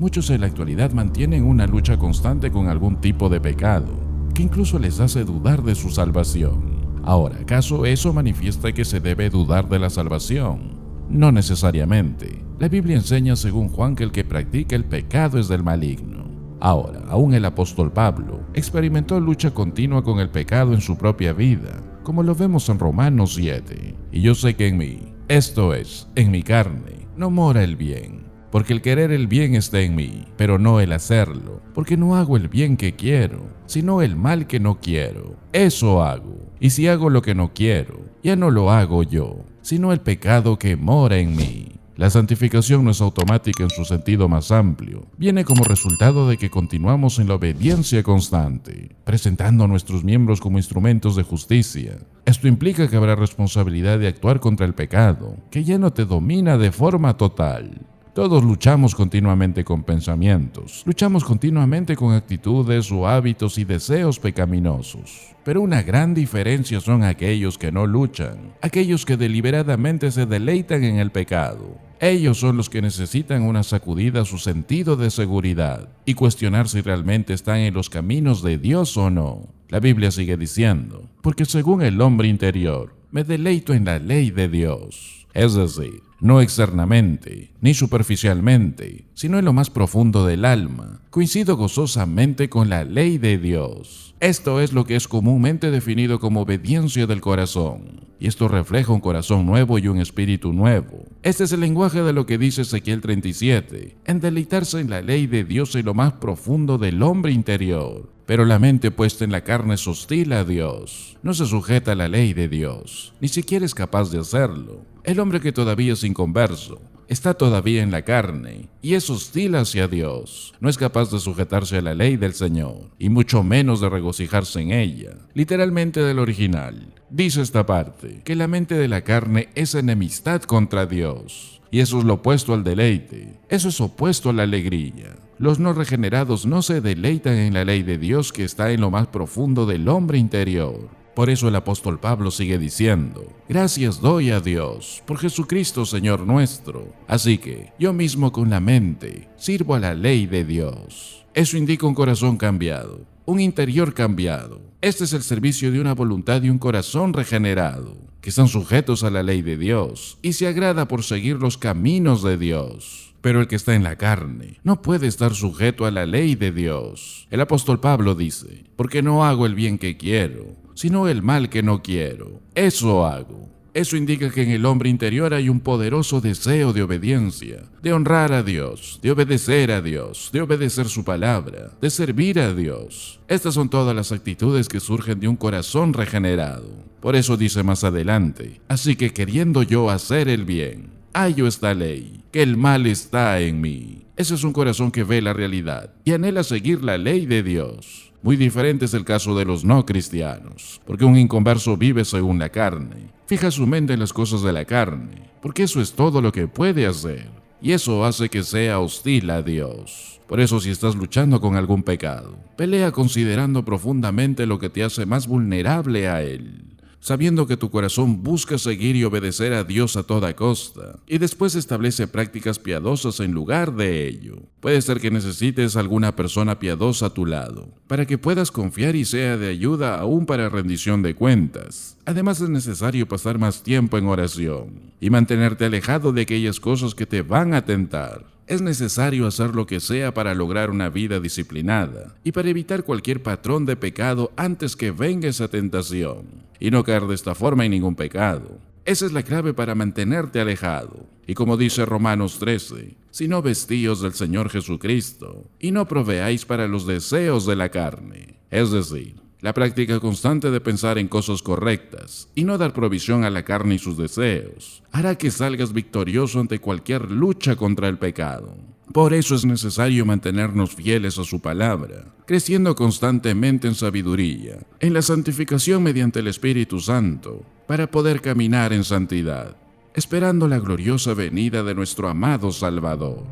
Muchos en la actualidad mantienen una lucha constante con algún tipo de pecado, que incluso les hace dudar de su salvación. Ahora, ¿acaso eso manifiesta que se debe dudar de la salvación? No necesariamente. La Biblia enseña según Juan que el que practica el pecado es del maligno. Ahora, aún el apóstol Pablo experimentó lucha continua con el pecado en su propia vida, como lo vemos en Romanos 7. Y yo sé que en mí, esto es, en mi carne, no mora el bien. Porque el querer el bien está en mí, pero no el hacerlo, porque no hago el bien que quiero, sino el mal que no quiero. Eso hago. Y si hago lo que no quiero, ya no lo hago yo, sino el pecado que mora en mí. La santificación no es automática en su sentido más amplio. Viene como resultado de que continuamos en la obediencia constante, presentando a nuestros miembros como instrumentos de justicia. Esto implica que habrá responsabilidad de actuar contra el pecado, que ya no te domina de forma total. Todos luchamos continuamente con pensamientos, luchamos continuamente con actitudes o hábitos y deseos pecaminosos. Pero una gran diferencia son aquellos que no luchan, aquellos que deliberadamente se deleitan en el pecado. Ellos son los que necesitan una sacudida a su sentido de seguridad y cuestionar si realmente están en los caminos de Dios o no. La Biblia sigue diciendo, porque según el hombre interior, me deleito en la ley de Dios. Es decir, no externamente, ni superficialmente, sino en lo más profundo del alma. Coincido gozosamente con la ley de Dios. Esto es lo que es comúnmente definido como obediencia del corazón. Y esto refleja un corazón nuevo y un espíritu nuevo. Este es el lenguaje de lo que dice Ezequiel 37, en deleitarse en la ley de Dios en lo más profundo del hombre interior. Pero la mente puesta en la carne es hostil a Dios. No se sujeta a la ley de Dios, ni siquiera es capaz de hacerlo. El hombre que todavía es inconverso está todavía en la carne y es hostil hacia Dios. No es capaz de sujetarse a la ley del Señor y mucho menos de regocijarse en ella. Literalmente del original, dice esta parte, que la mente de la carne es enemistad contra Dios. Y eso es lo opuesto al deleite. Eso es opuesto a la alegría. Los no regenerados no se deleitan en la ley de Dios que está en lo más profundo del hombre interior. Por eso el apóstol Pablo sigue diciendo, gracias doy a Dios por Jesucristo Señor nuestro. Así que yo mismo con la mente sirvo a la ley de Dios. Eso indica un corazón cambiado, un interior cambiado. Este es el servicio de una voluntad y un corazón regenerado, que están sujetos a la ley de Dios y se agrada por seguir los caminos de Dios. Pero el que está en la carne no puede estar sujeto a la ley de Dios. El apóstol Pablo dice, porque no hago el bien que quiero, sino el mal que no quiero. Eso hago. Eso indica que en el hombre interior hay un poderoso deseo de obediencia, de honrar a Dios, de obedecer a Dios, de obedecer su palabra, de servir a Dios. Estas son todas las actitudes que surgen de un corazón regenerado. Por eso dice más adelante, así que queriendo yo hacer el bien, hallo esta ley, que el mal está en mí. Ese es un corazón que ve la realidad y anhela seguir la ley de Dios. Muy diferente es el caso de los no cristianos, porque un inconverso vive según la carne, fija su mente en las cosas de la carne, porque eso es todo lo que puede hacer, y eso hace que sea hostil a Dios. Por eso si estás luchando con algún pecado, pelea considerando profundamente lo que te hace más vulnerable a él, sabiendo que tu corazón busca seguir y obedecer a Dios a toda costa, y después establece prácticas piadosas en lugar de ello. Puede ser que necesites alguna persona piadosa a tu lado, para que puedas confiar y sea de ayuda aún para rendición de cuentas. Además es necesario pasar más tiempo en oración, y mantenerte alejado de aquellas cosas que te van a tentar. Es necesario hacer lo que sea para lograr una vida disciplinada y para evitar cualquier patrón de pecado antes que venga esa tentación y no caer de esta forma en ningún pecado. Esa es la clave para mantenerte alejado. Y como dice Romanos 13, si no vestíos del Señor Jesucristo y no proveáis para los deseos de la carne. Es decir, la práctica constante de pensar en cosas correctas y no dar provisión a la carne y sus deseos hará que salgas victorioso ante cualquier lucha contra el pecado. Por eso es necesario mantenernos fieles a su palabra, creciendo constantemente en sabiduría, en la santificación mediante el Espíritu Santo, para poder caminar en santidad, esperando la gloriosa venida de nuestro amado Salvador.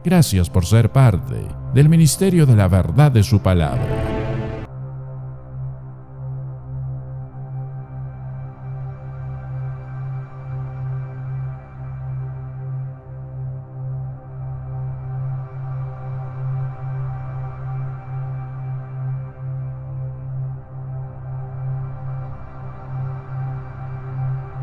Gracias por ser parte del ministerio de la verdad de su palabra.